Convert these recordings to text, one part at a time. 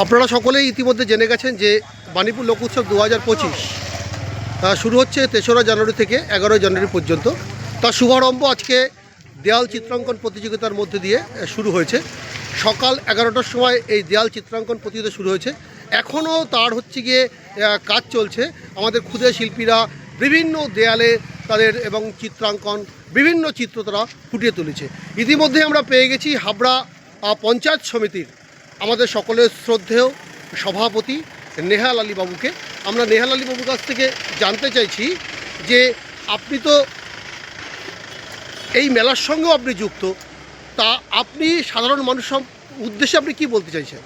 আপনারা সকলেই ইতিমধ্যে জেনে গেছেন যে বাণীপুর লোক উৎসব 2025 শুরু হচ্ছে 3রা জানুয়ারি থেকে 11 জানুয়ারি পর্যন্ত। তার শুভারম্ভ আজকে দেয়াল চিত্রাঙ্কন প্রতিযোগিতার মধ্যে দিয়ে শুরু হয়েছে। সকাল 11টার সময় এই দেয়াল চিত্রাঙ্কন প্রতিযোগিতা শুরু হয়েছে। এখনও তার গিয়ে কাজ চলছে। আমাদের ক্ষুদে শিল্পীরা বিভিন্ন দেয়ালে তাদের এবং চিত্রাঙ্কন বিভিন্ন চিত্র তারা ফুটিয়ে তুলেছে। ইতিমধ্যে আমরা পেয়ে গেছি হাবড়া পঞ্চায়েত সমিতির আমাদের সকলের শ্রদ্ধেয় সভাপতি নেহাল আলী বাবুকে। আমরা নেহাল আলী বাবুর কাছ থেকে জানতে চাইছি যে আপনি তো এই মেলার সঙ্গেও আপনি যুক্ত, তা আপনি সাধারণ মানুষের উদ্দেশ্যে আপনি কি বলতে চাইছেন?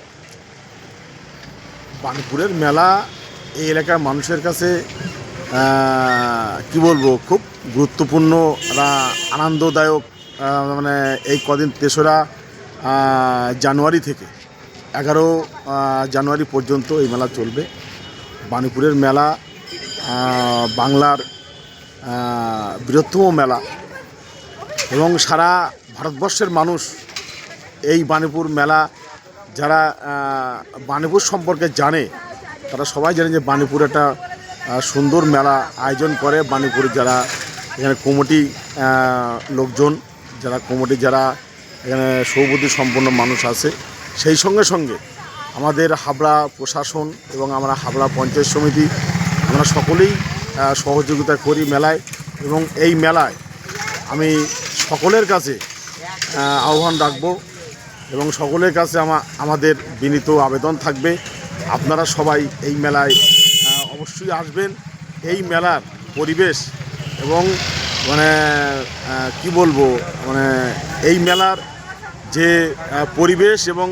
বাণীপুরের মেলা এই এলাকার মানুষের কাছে কি বলবো, খুব গুরুত্বপূর্ণ, আনন্দদায়ক। মানে এই কদিন 3রা জানুয়ারি থেকে 11 জানুয়ারি পর্যন্ত এই মেলা চলবে। বাণীপুরের মেলা বাংলার বৃহত্তম মেলা এবং সারা ভারতবর্ষের মানুষ এই বাণীপুর মেলা, যারা বাণীপুর সম্পর্কে জানে তারা সবাই জানে যে বাণীপুর একটা সুন্দর মেলা আয়োজন করে। বাণীপুর যারা এখানে কমিটি লোকজন, যারা এখানে সৌবুদ্ধি সম্পন্ন মানুষ আছে, সেই সঙ্গে সঙ্গে আমাদের হাবড়া প্রশাসন এবং আমরা হাবড়া পঞ্চায়েত সমিতি আমরা সকলেই সহযোগিতা করি মেলায়। এবং এই মেলায় আমি সকলের কাছে আহ্বান রাখব এবং সকলের কাছে আমাদের বিনীত আবেদন থাকবে, আপনারা সবাই এই মেলায় অবশ্যই আসবেন। এই মেলার পরিবেশ এবং কি বলবো, এই মেলার যে পরিবেশ এবং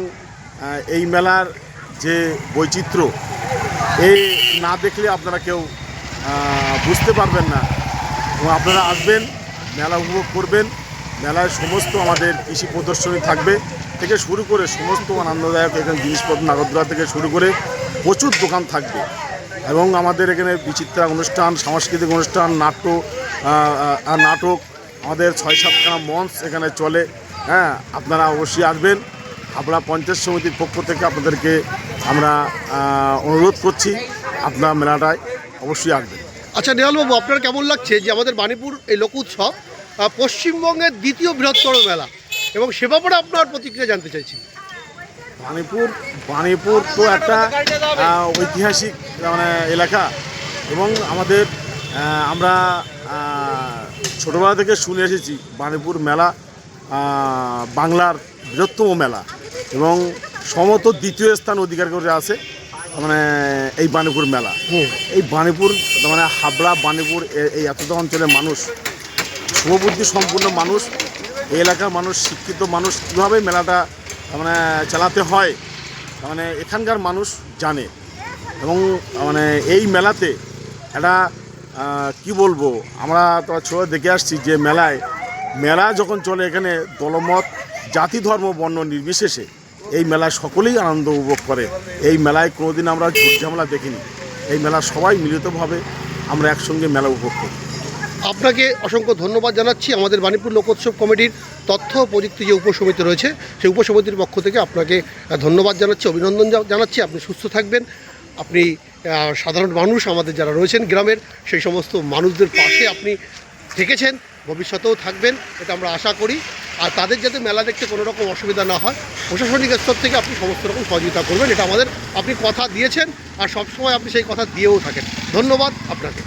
এই মেলার যে বৈচিত্র্য, এই না দেখলে আপনারা কেউ বুঝতে পারবেন না। এবং আপনারা আসবেন, মেলা উপভোগ করবেন। মেলায় সমস্ত আমাদের কৃষি প্রদর্শনী থাকবে থেকে শুরু করে সমস্ত আনন্দদায়ক এখানে জিনিসপত্র, নাগরদোলা থেকে শুরু করে প্রচুর দোকান থাকবে। এবং আমাদের এখানে বিচিত্রা অনুষ্ঠান, সাংস্কৃতিক অনুষ্ঠান, নাটক, আমাদের 6-7খানা মঞ্চ এখানে চলে। হ্যাঁ, আপনারা অবশ্যই আসবেন। হাবড়া পঞ্চায়েত সমিতির পক্ষ থেকে আপনাদেরকে আমরা অনুরোধ করছি, আপনারা মেলাটায় অবশ্যই আসবেন। আচ্ছা নেহালবাবু, আপনার কেমন লাগছে যে আমাদের বাণীপুর এই লোক উৎসব পশ্চিমবঙ্গের 2য় বৃহত্তর মেলা, এবং সে ব্যাপারে আপনার প্রতিক্রিয়া জানতে চাইছি। বাণীপুর তো একটা ঐতিহাসিক এলাকা এবং আমরা ছোটোবেলা থেকে শুনে এসেছি বাণীপুর মেলা বাংলার বৃহত্তম মেলা এবং সমত 2য় স্থান অধিকার করে আছে এই বাণীপুর মেলা। এই বাণীপুর হাবড়া বাণীপুর এই এতটা অঞ্চলের মানুষ, শুভবুদ্ধি সম্পূর্ণ মানুষ, এই এলাকার মানুষ, শিক্ষিত মানুষ, কীভাবে মেলাটা চালাতে হয় এখানকার মানুষ জানে। এবং এই মেলাতে একটা কি বলবো, আমরা তো ছোটো দেখে আসছি যে মেলা যখন চলে এখানে দলমত, জাতি, ধর্ম, বর্ণ নির্বিশেষে এই মেলায় সকলেই আনন্দ উপভোগ করে। এই মেলায় কোনোদিন আমরা ঝুট ঝামেলা দেখিনি। এই মেলা সবাই মিলিতভাবে আমরা একসঙ্গে মেলা উপভোগ করি। আপনাকে অসংখ্য ধন্যবাদ জানাচ্ছি। আমাদের বাণীপুর লোকোৎসব কমিটির তথ্য প্রযুক্তি যে উপসমিতি রয়েছে, সেই উপসমিতির পক্ষ থেকে আপনাকে ধন্যবাদ জানাচ্ছি, অভিনন্দন জানাচ্ছি। আপনি সুস্থ থাকবেন। আপনি সাধারণ মানুষ আমাদের যারা রয়েছেন গ্রামের, সেই সমস্ত মানুষদের পাশে আপনি থেকেছেন, ভবিষ্যতেও থাকবেন, এটা আমরা আশা করি। আর তাদের যাতে মেলা দেখতে কোনো রকম অসুবিধা না হয়, প্রশাসনিক স্তর থেকে আপনি সমস্ত রকম সহযোগিতা করবেন, এটা আপনি কথা দিয়েছেন আর সবসময় আপনি সেই কথা দিয়েও থাকেন। ধন্যবাদ আপনাকে।